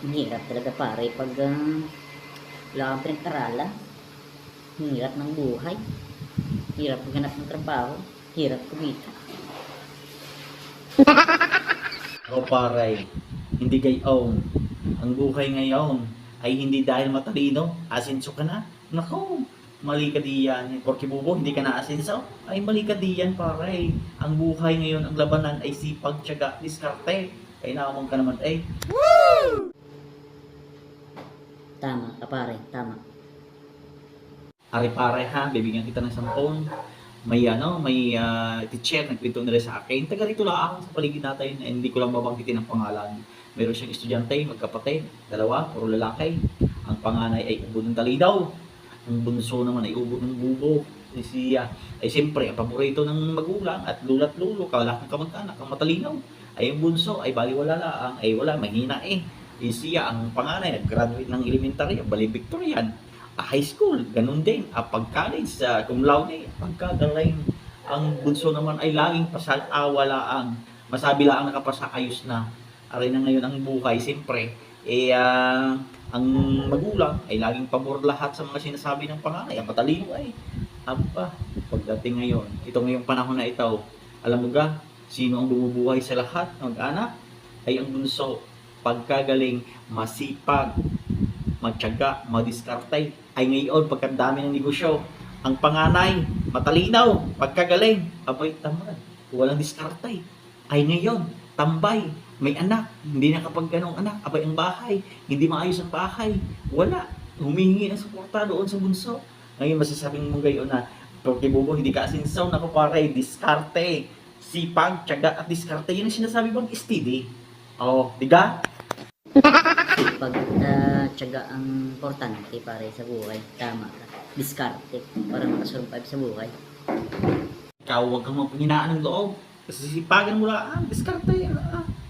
Hirap talaga pare pag wala kang pinag-aralan. Hirap ng buhay. Hirap maghanap ng trabaho. Hirap kumita. O pare, hindi gayon. Ang buhay ngayon ay hindi dahil matalino, asinso ka na. Nako, mali ka diyan. Porke bubo, hindi ka na asinso, ay mali ka diyan pare. Ang buhay ngayon, ang labanan ay sipag, tiyaga, diskarte. Kaya naamon ka naman eh. Tama ka pare, tama. Ari pare ha, bibigyan kita ng sampon. May teacher nagkwento nila sa akin. Taga rito lang ako sa paligid natin, hindi ko lang babanggitin ang pangalan. Meron siyang estudyante, magkapatid, dalawa, puro lalaki. Ang panganay ay ubo ng talidaw. Ang bunso naman ay ubo ng bubo. Siya ay siyempre ang paborito ng magulang at lula't lulo, kalakang kamag-anak, ang matalinaw. Ay ang bunso ay baliwala lang, ay wala, mahina eh. Siya ang panganay, nag-graduate ng elementary, valedictorian, high school, ganun din. Pag-college, cum laude, pagkagaling. Ang bunso naman ay laging pasal-awalaang. Masabi lang nakapasa, ayos na. Aray na ngayon ang buhay, siyempre. Ang magulang ay laging pabor lahat sa mga sinasabi ng panganay. Ang matalino ay, aba, pagdating ngayon, ito ngayong panahon na ito, alam mo ga, sino ang bumubuhay sa lahat ng anak? Ay ang bunso. Pagkagaling, masipag, matyaga, madiskarte. Ay ngayon, pagkandami ng negosyo, ang panganay, matalinaw, pagkagaling, abay tamad, walang diskarte. Ay ngayon, tambay, may anak, hindi nakapagganong anak, abay ang bahay, hindi maayos ang bahay, wala, humihingi ng suporta doon sa bunso. Ngayon, masasabing mo gayon na, porque bubo, hindi ka asinsaw, naku pare, diskarte, sipag, tiyaga at diskarte, yun ang sinasabi bang steady. Oh, diga? Pag tiyaga ang importante pare sa buhay. Tama ka. Diskarte para makasurvive sa buhay. Ikaw, huwag kang mapanghinaan ng loob. Kasi sipagan mo lang, diskarte,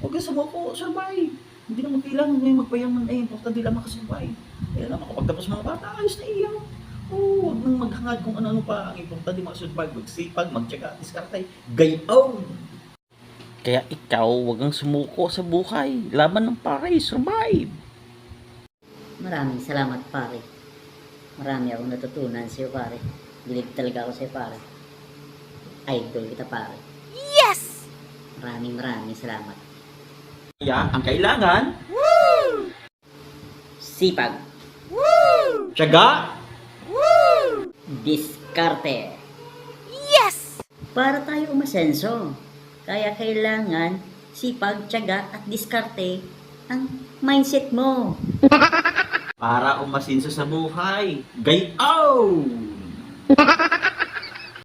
huwag kang sumuko, survive. Hindi naman kailangan ngayon magpayaman, importante lang makasurvive. Kaya lang, makapagtapos mga bata, ayos na iyaw. Oo, huwag nang maghangad kung ano-ano pa, ang importante makasurvive, magsipag, magtyaga, diskarte, gayon. Kaya ikaw, huwag kang sumuko sa buhay. Laban ng pare, survive. Maraming salamat pare. Marami akong natutunan sa iyo pare. Bilig talaga ako sa iyo pare. Idol kita pare. Yes! Maraming salamat. Kaya, ang kailangan, Sipag. tiyaga, Diskarte. Yes! Para tayo umasenso. Kaya kailangan sipag, tiyaga at diskarte ang mindset mo. para umasinso sa buhay. Gayon!